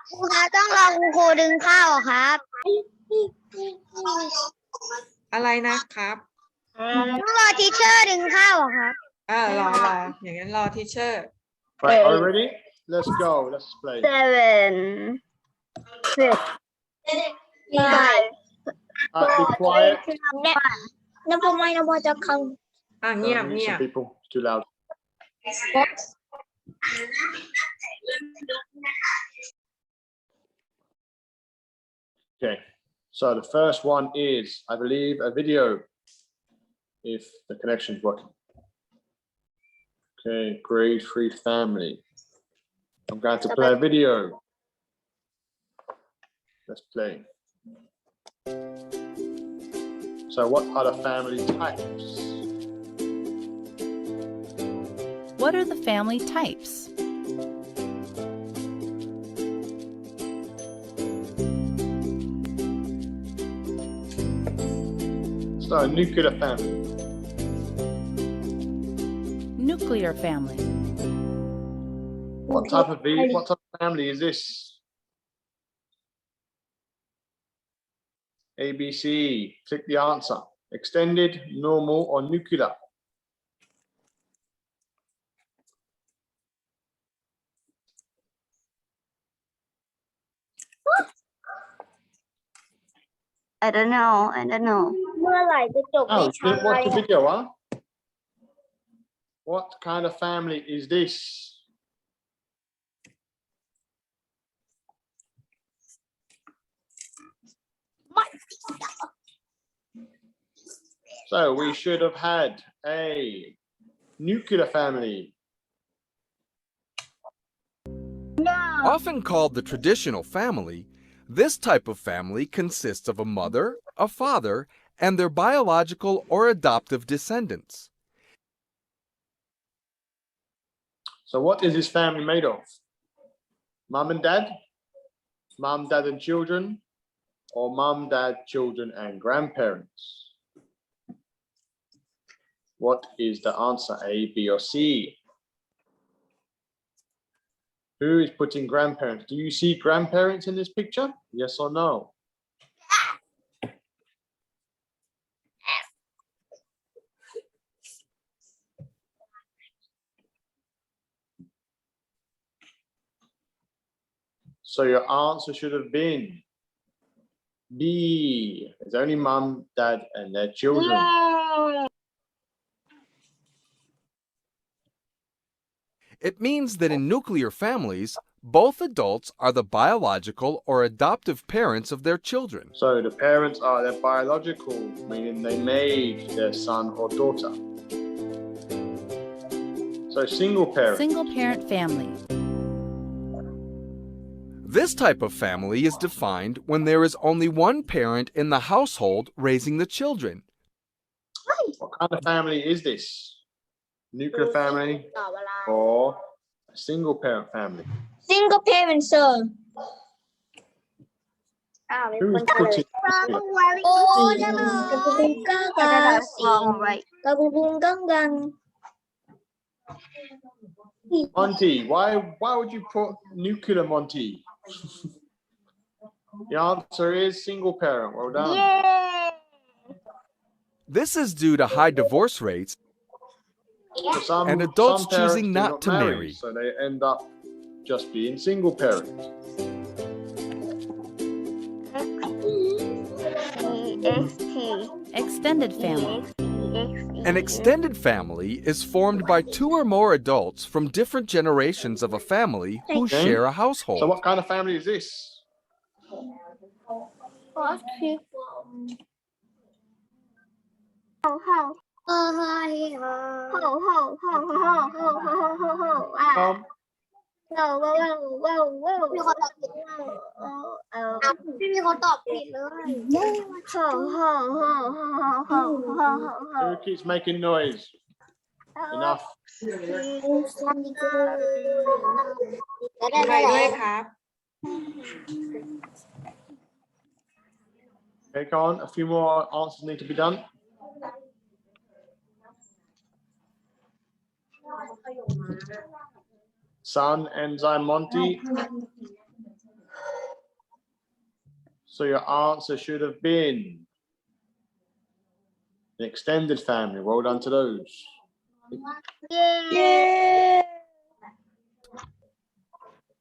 ครูคะต้องรอคุณครูดึงเข้าครับ อะไรนะครับ ต้องรอทีเชอร์ดึงเข้าครับ รออย่างนั้นรอทีเชอร์ Right, are you ready? Let's go. Let's play. 7 6 Be quiet. Never mind about the count. เงียบ Mute เงีย some บ people. It's too loud. Okay. So the first one is, I believe, a video. If the connection's working. Okay, grade 3 family. I'm going to play a video. Let's play. So what are the family types? What are the family types? So a nuclear family. Nuclear family. What type of family is this? A, B, C. Click the answer. Extended, normal, or nuclear? I don't know เมื่อไหร่จะจบ Oh, you didn't watch the video, huh? What kind of family is this? So we should have had a nuclear family. Often called the traditional family, this type of family consists of a mother, a father, and their biological or adoptive descendants. So what is this family made of? Mom and dad? Mom, dad, and children? Or mom, dad, children, and grandparents? What is the answer? A, B, or C? Who is putting grandparents? Do you see grandparents in this picture? Yes or no? So your answer should have been B. It's only mom, dad, and their children. It means that in nuclear families, both adults are the biological or adoptive parents of their children. So the parents are their biological, meaning they made their son or daughter. So single parent. Single parent family. This type of family is defined when there is only one parent in the household raising the children. What kind of family is this? Nuclear family or a single parent family? Single parent sir Who's putting? Monty, why would you put nuclear, Monty? The answer is single parent. Well done. Yay! This is due to high divorce rates So and adults some parents choosing do not to marry. so they end up just being single parent. Extended family. An extended family is formed by 2 or more adults from different generations of a family who Okay. share a So household. what kind of family is this? Who keeps making noise? Enough. ใครด้วยครับ Okay, go on. A few more answers need to be done. Son, enzyme, Monty. So your answer should have been the extended family. Well done to those. Yay!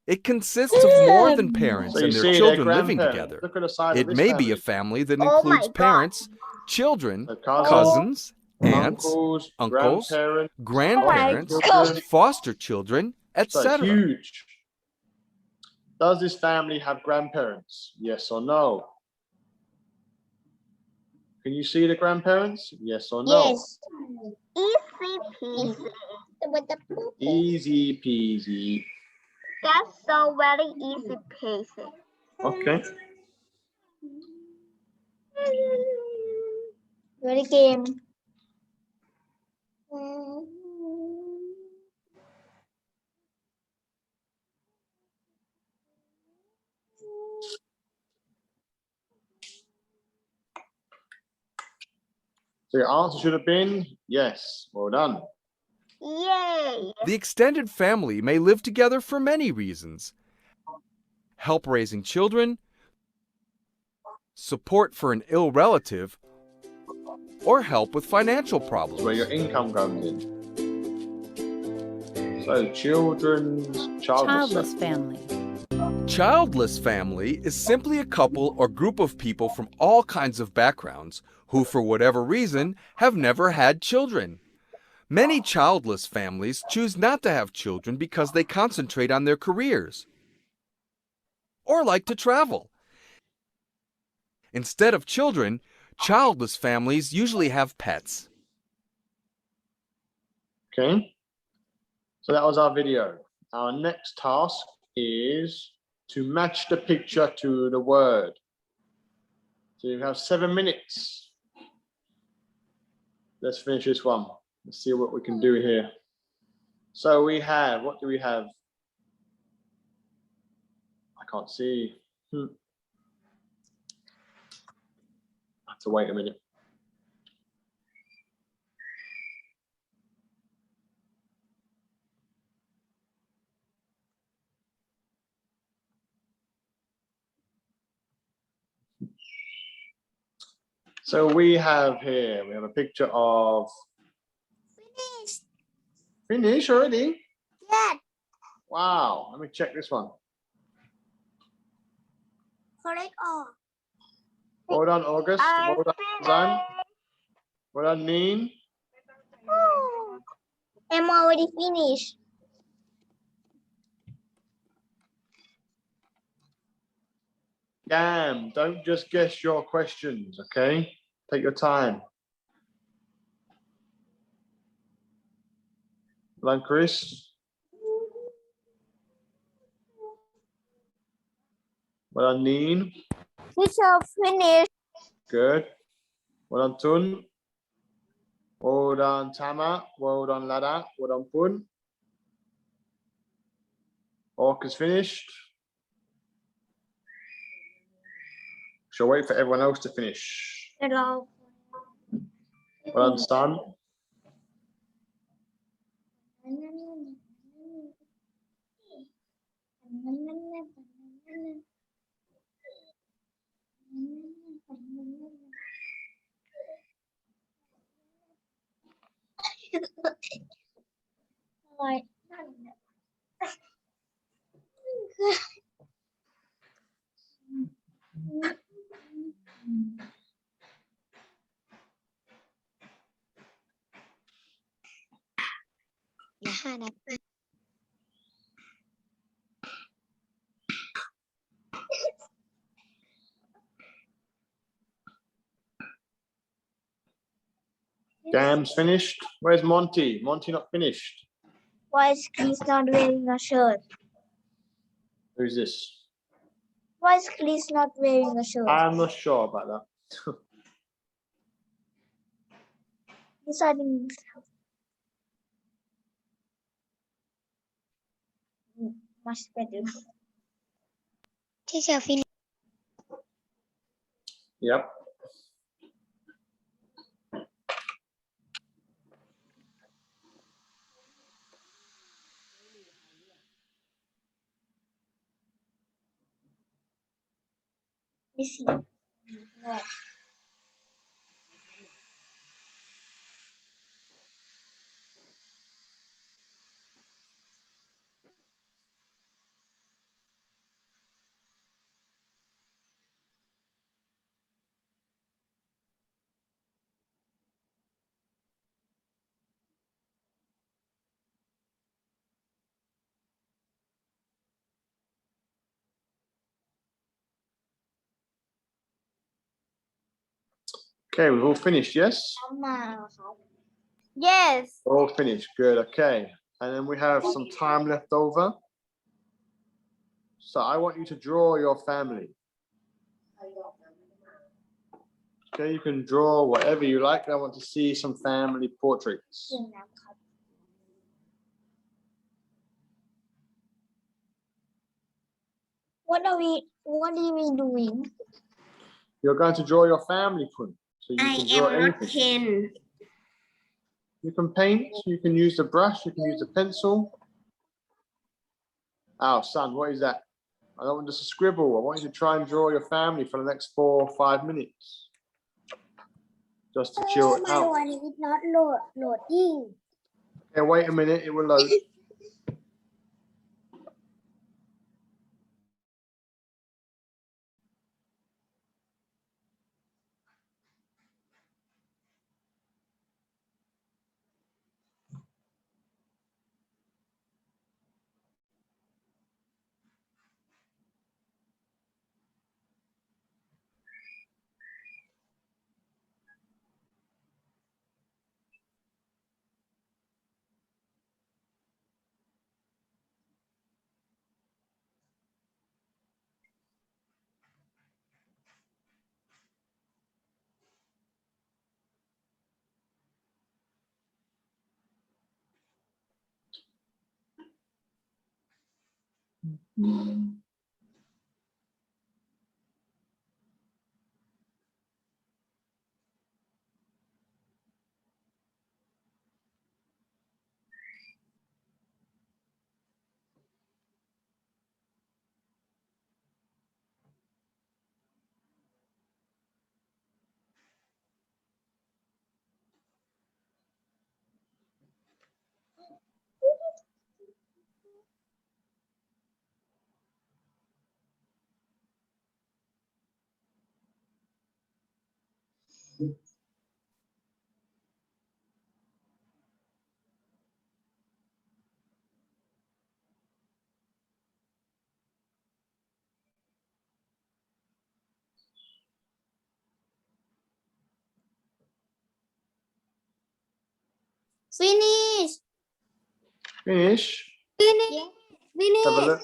It consists of more than parents So you and their see, they're children living grandparents. together. Look at the side of It this may family. be a family that Oh my includes God. parents, children, So cousins, aunts, uncles, uncles, grandparents, grandparents, children. foster children, So etc. huge. Does this family have grandparents? Yes or no? Can you see the grandparents? Yes or no? Yes. Easy peasy. Easy peasy. That's so very easy peasy. Okay. Very game. So your answer should have been yes. Well done. Yay! The extended family may live together for many reasons: help raising children, support for an ill relative, or help with financial problems. Where your income comes in. So children's Childless family. Childless family is simply a couple or group of people from all kinds of backgrounds who, for whatever reason, have never had children. Many childless families choose not to have children because they concentrate on their careers or like to travel. Instead of children, childless families usually have pets. Okay. So that was our video. Our next task is to match the picture to the word. So you have 7 minutes. Let's finish this one. Let's see what we can do here. So we have, what do we have? I can't see. I have to wait a minute. So we have here, we have a picture of. Finish already? Yeah. Wow, let me check this one. Correct all. Well done, August. Well done, Zan. Well done, Neen. I'm already finished. Damn, don't just guess your questions, okay? Take your time. Well done, Chris. Well done, Neen. Teacher, finish. Good. Well done, Tun. Well done, Tama. Well done, Lada. Well done, Pun. Orc is finished. Shall wait for everyone else to finish. เดี๋ยวเรา Well done, son. Gam's finished. Where's Monty? Monty not finished. Why is Chris not wearing a shirt? Who's this? Why is Chris not wearing a shirt? I'm not sure about that. Deciding much better. Teacher finish. Yep. This Okay, we've all finished, yes? Yes. All finished. Good. Okay. And then we have some time left over. So I want you to draw your family. Okay, you can draw whatever you like. I want to see some family portraits. What are we doing? You're going to draw your family, Kun. So you can draw anything. pen. You can paint, you can use the brush, you can use the pencil. Oh, son, what is that? I don't want just a scribble. I want you to try and draw your family for the next 4 or 5 minutes. Just to chill it out. It's not loading. Okay, wait a minute, it will load. Finish. Finish. Finish. Finish. Have a look.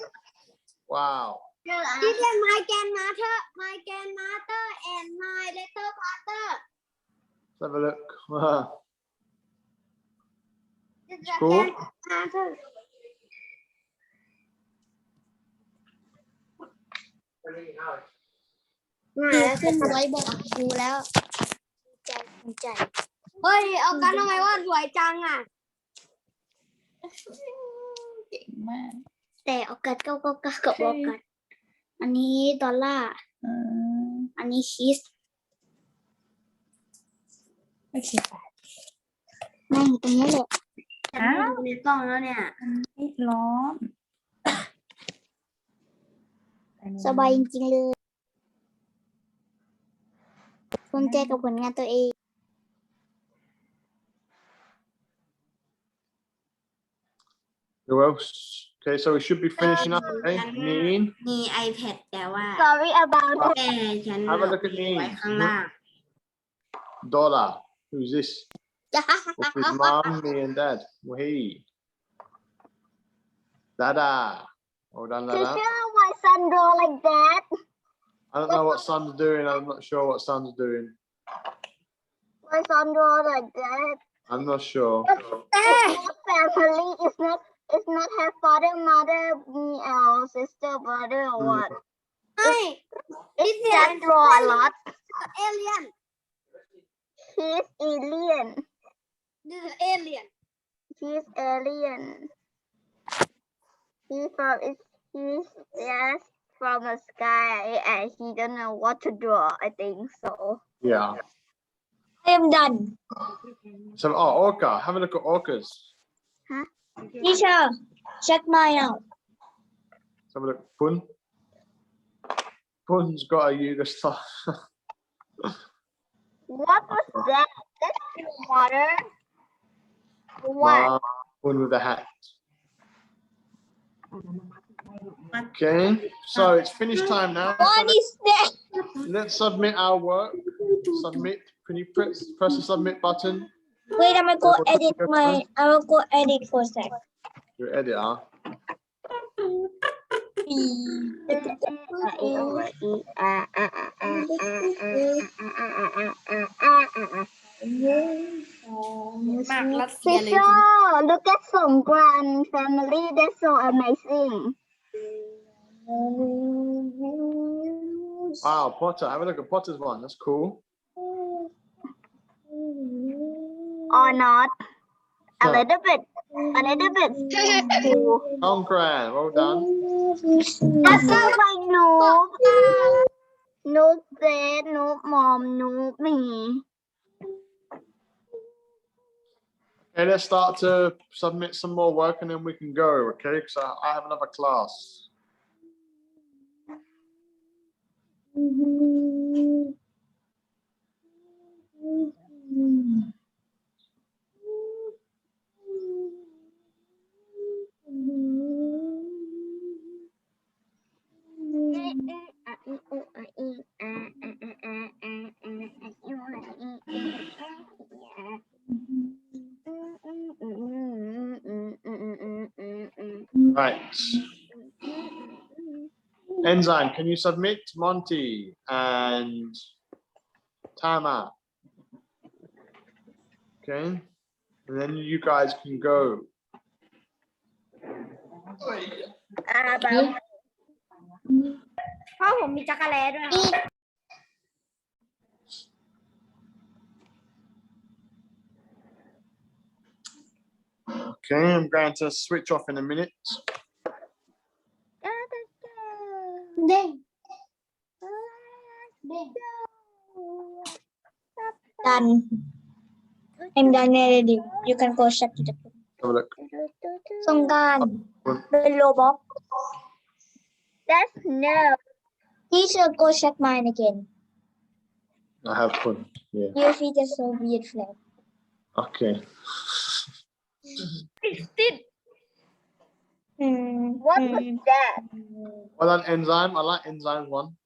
Wow. Teacher, my grandmother and my little brother. Let's have a look. Wow. It's Cool. grandmother. ขึ้นไว้บอกครูแล้วดีใจเฮ้ยเอากันทำไมว่าสวยจังอ่ะ เก่งมาก แต่เอากัดก็กับบอกกัดอันนี้ดอลลาร์อันนี้ชีส ไม่ใช่ค่ะ นั่งตรงนี้แหละ อ้าว ในกล้องแล้วเนี่ย ไม่ร้อน สบายจริงๆเลยภูมิใจกับผลงานตัวเอง Who else? Okay, so we should be finishing up. Okay, Neen, มี iPad แต่ว่า Sorry about แม่ฉัน have a look at ไว้ Neen. ข้างล่าง Dollar. Who's this? This is Mom, me, and Dad. Wahi. Dada. Well done, Dada. Teacher, my son draw like that. I don't know what Son's doing. I'm not sure what Son's doing. My son draw like that. I'm not sure. Family is not her father, mother, me, our sister, brother, or what? ไม่ It's just draw a lot. เอเลียน He's alien. this is alien He's alien. He's just from the sky and he don't know what to draw. I think so. Yeah. I am done So, orca. Have a look at orcas. teacher check mine out Let's have a look. Pun. Pun's got a Yuga star. What was that? That's water. What? Pun with a hat. Okay, so it's finish time now. what is that Let's submit our work. Submit. Can you press the submit button? wait I'm gonna go edit I will go edit for a sec Your editor. Teacher, look at Songkran family. That's so amazing. Wow, Potter. Have a look at Potter's one. That's cool. Or not? A Huh. little bit. A little bit. Cool. Songkran, well done. That sounds like noob. Noob dad, noob mom, noob me. Okay, let's start to submit some more work and then we can go, okay? Because I have another class. Right. Enzyme, can you submit Monty and Tama? Okay. And then you guys can go. พ่อผมมีจักรแลด้วย Okay, I'm going to switch off in a minute. เด้งdone I'm done already you can go check it Have a look. สงกรานต์เป็นโลบ็อก That's no. teacher go check mine again I have fun. Yeah. your feet are so weird flag Okay. What was that? Well done, Enzyme. I like Enzyme one.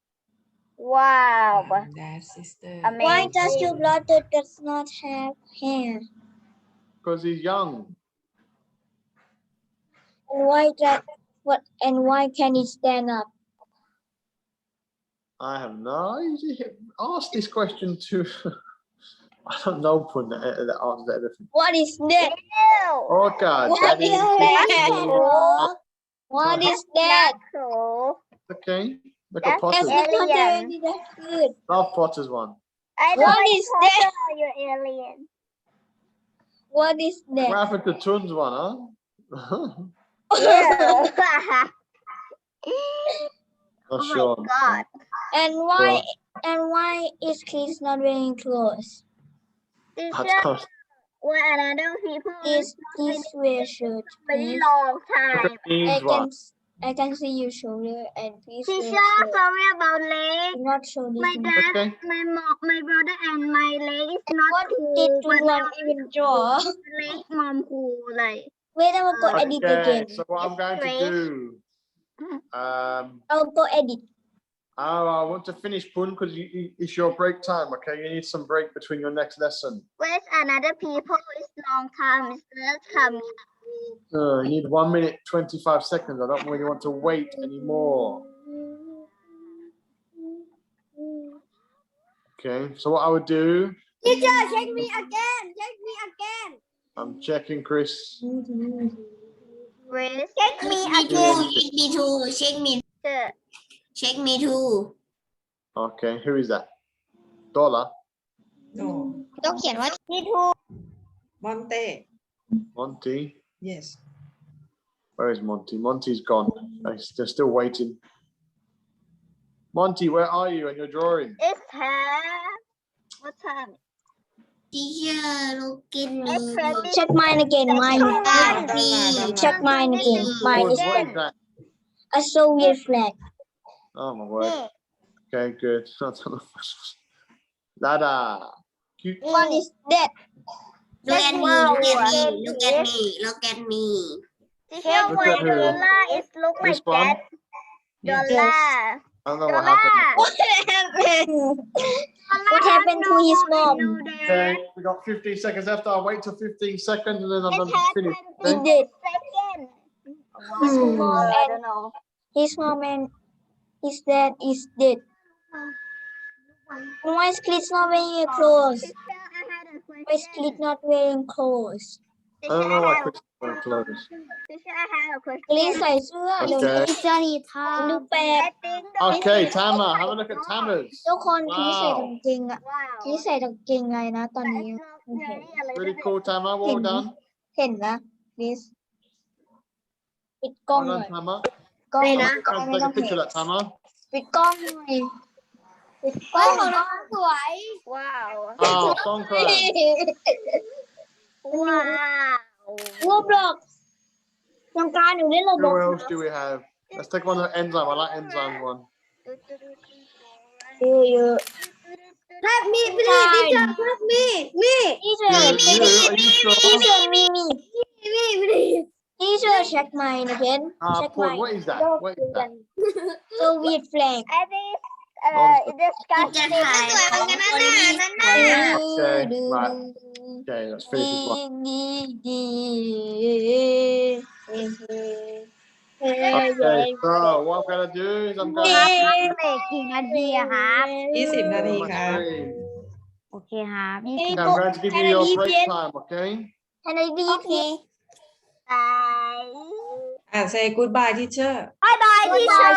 Wow. That sister Amazing. why does your brother does not have hair Because he's young. and why can he stand up I have no. Ask this question to. I don't know. Pun that answers everything. what is that Ew. Orca. what Daddy. is that what is that So, Okay. Look at That's Potter's. alien. Love Potter's one. I know What it's is that? Potter, you're alien. What is What that? happened to Tun's one, huh? Yeah. Not Oh sure. my god. And why is kids not wearing clothes? That's Teacher, cost. when another people Please wear shirt, very please. long Look time. at Dean's one. I can see your shoulder and please wear Teacher, shirt. sorry about leg. Do not show this My to me. dad, Okay. my mom, my brother, and my leg is not What cool. did But you want even draw? leg mom cool like. Wait, I will go edit Okay, again. so what I'm going to do, I'll go edit. I want to finish Pun because it's your break time, okay? You need some break between your next lesson. Where's another people is long time is not coming. You need 1 minute, 25 seconds. I don't really want to wait anymore. Okay, so what I would do. Teacher, check me again. Check me again. I'm checking, Chris. Where's Check me again. Check me too. Check me. Check me too. Okay, who is that? Dollar? no ต้องเขียนว่า Monte Monty? yes Where is Monty? Monty's gone. They're still waiting. Monty, where are you in your drawing? It's her. What time? Teacher, look at me. check mine again. Mine. Check mine again. Mine What is is that? a Soviet flag. Oh my word. Okay, good. Dada. Cute. What is that? Look at me. Look at me. Look at me. Look at me. Teacher, Look why at her. dollar is look like This one? that? Dollar. I don't know what happened. What happened? What happened to his mom? Okay, we got 15 seconds left. I'll wait till 15 seconds and then I'm going to finish. He Okay? did. Second. His mom I and don't know. his mom and his dad is dead. Why is kids not wearing clothes? Teacher, I had a Why is question. kids not wearing clothes? I don't know why Chris won't close. Teacher, I had a question. ลิใส่เสื้อเดี๋ยว Okay. นี้จะดีทาดูแปลก I think the Okay, Tama, have a look at Tama's. ทุกคนพี่ใส่ Wow. กางเกงอะ Wow. พี่ใส่กางเกงไงนะตอนนี้ Really cool, Tama. Well done. เห็นนะลิสปิดกล้อง Well หน่อ done, ย Tama. กล้อง Tama, กล้อง take ไม่ a ต้องเห็น picture of that, Tama. ปิดกล้องหน่อยปิดกล้องของน้องสวย Wow. Oh, Songkran. Wow. รูปหลอกตรงกลางอยู่ในระบบ Who else do we have? Let's take one of the enzyme. I like enzyme one. เยอะๆ Help me please teacher help me me teacher You, are you sure? teacher me please teacher check mine again check Paul, mine what is that? What is that? Soviet flag I think disgusting. Okay, right. Okay, let's finish this one. Okay, so what I'm going to do is I'm going to กี่นาทีอะครับ 20 นาที my ครับ screen. โอเคครับ Okay, I'm going to give you your break time, okay? Can I be okay บาย say goodbye teacherบาย teacher